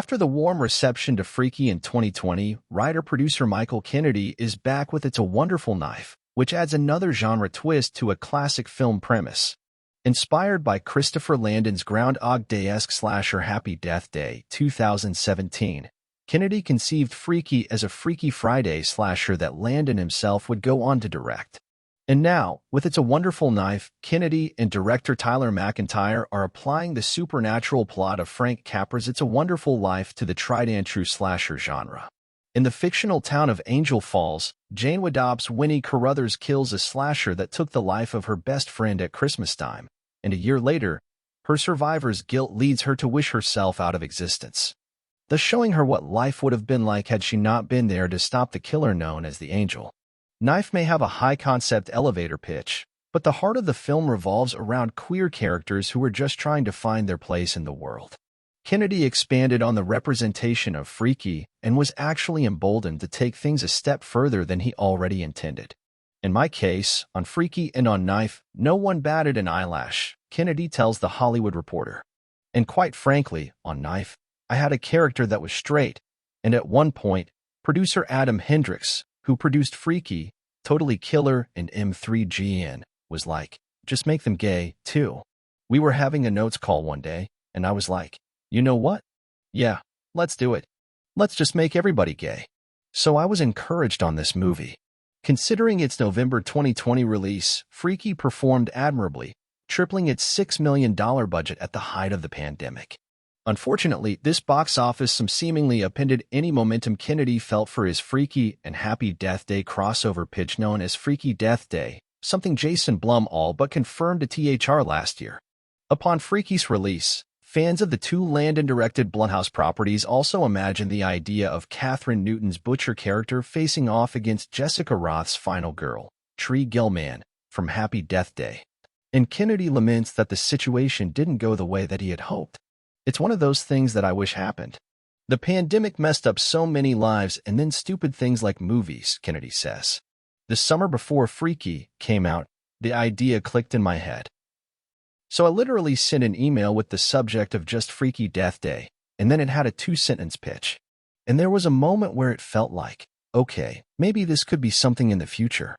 After the warm reception to Freaky in 2020, writer-producer Michael Kennedy is back with It's a Wonderful Knife, which adds another genre twist to a classic film premise. Inspired by Christopher Landon's Groundhog Day-esque slasher Happy Death Day 2017, Kennedy conceived Freaky as a Freaky Friday slasher that Landon himself would go on to direct. And now, with It's a Wonderful Knife, Kennedy and director Tyler MacIntyre are applying the supernatural plot of Frank Capra's It's a Wonderful Life to the tried-and-true slasher genre. In the fictional town of Angel Falls, Jane Widdop's Winnie Carruthers kills a slasher that took the life of her best friend at Christmastime, and a year later, her survivor's guilt leads her to wish herself out of existence, thus showing her what life would have been like had she not been there to stop the killer known as the Angel. Knife may have a high-concept elevator pitch, but the heart of the film revolves around queer characters who are just trying to find their place in the world. Kennedy expanded on the representation of Freaky and was actually emboldened to take things a step further than he already intended. In my case, on Freaky and on Knife, no one batted an eyelash, Kennedy tells The Hollywood Reporter. And quite frankly, on Knife, I had a character that was straight, and at one point, producer Adam Hendricks, who produced Freaky, Totally Killer, and M3GN, was like, just make them gay, too. We were having a notes call one day, and I was like, you know what? Yeah, let's do it. Let's just make everybody gay. So I was encouraged on this movie. Considering its November 2020 release, Freaky performed admirably, tripling its $6 million budget at the height of the pandemic. Unfortunately, this box office seemingly upended any momentum Kennedy felt for his Freaky and Happy Death Day crossover pitch known as Freaky Death Day, something Jason Blum all but confirmed to THR last year. Upon Freaky's release, fans of the two Landon-directed Blumhouse properties also imagined the idea of Catherine Newton's Butcher character facing off against Jessica Roth's final girl, Tree Gilman, from Happy Death Day. And Kennedy laments that the situation didn't go the way that he had hoped. It's one of those things that I wish happened. The pandemic messed up so many lives and then stupid things like movies, Kennedy says. The summer before Freaky came out, the idea clicked in my head. So I literally sent an email with the subject of just Freaky Death Day, and then it had a 2-sentence pitch. And there was a moment where it felt like, okay, maybe this could be something in the future.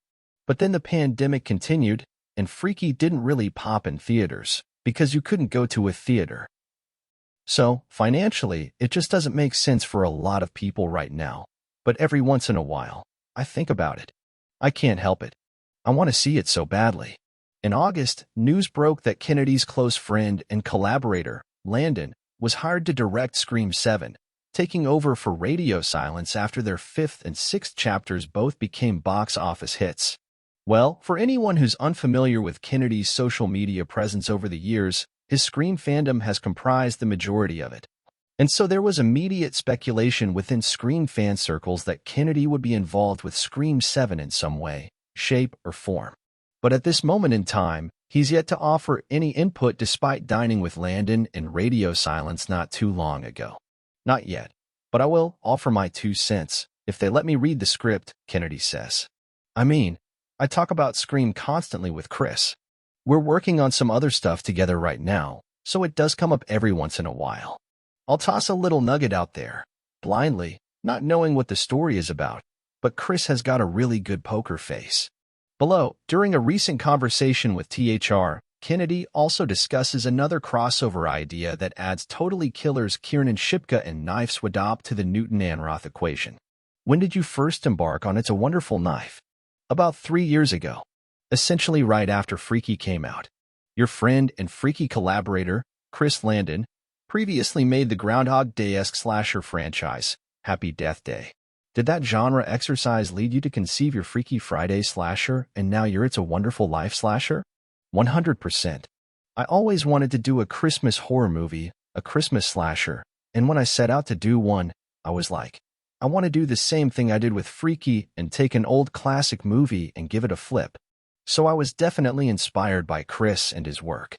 But then the pandemic continued, and Freaky didn't really pop in theaters, because you couldn't go to a theater. So, financially, it just doesn't make sense for a lot of people right now. But every once in a while, I think about it. I can't help it. I want to see it so badly. In August, news broke that Kennedy's close friend and collaborator, Landon, was hired to direct Scream 7, taking over for Radio Silence after their 5th and 6th chapters both became box office hits. Well, for anyone who's unfamiliar with Kennedy's social media presence over the years, his Scream fandom has comprised the majority of it. And so there was immediate speculation within Scream fan circles that Kennedy would be involved with Scream 7 in some way, shape, or form. But at this moment in time, he's yet to offer any input despite dining with Landon and Radio Silence not too long ago. Not yet, but I will offer my 2 cents, if they let me read the script, Kennedy says. I mean, I talk about Scream constantly with Chris. We're working on some other stuff together right now, so it does come up every once in a while. I'll toss a little nugget out there, blindly, not knowing what the story is about, but Chris has got a really good poker face. Below, during a recent conversation with THR, Kennedy also discusses another crossover idea that adds Totally Killer's Kiernan Shipka and Knife's Widdop to the Newton-Anroth equation. When did you first embark on It's a Wonderful Knife? About 3 years ago. Essentially right after Freaky came out. Your friend and Freaky collaborator, Chris Landon, previously made the Groundhog Day-esque slasher franchise, Happy Death Day. Did that genre exercise lead you to conceive your Freaky Friday slasher and now your It's a Wonderful Life slasher? 100%. I always wanted to do a Christmas horror movie, a Christmas slasher, and when I set out to do one, I was like, I want to do the same thing I did with Freaky and take an old classic movie and give it a flip. So I was definitely inspired by Chris and his work.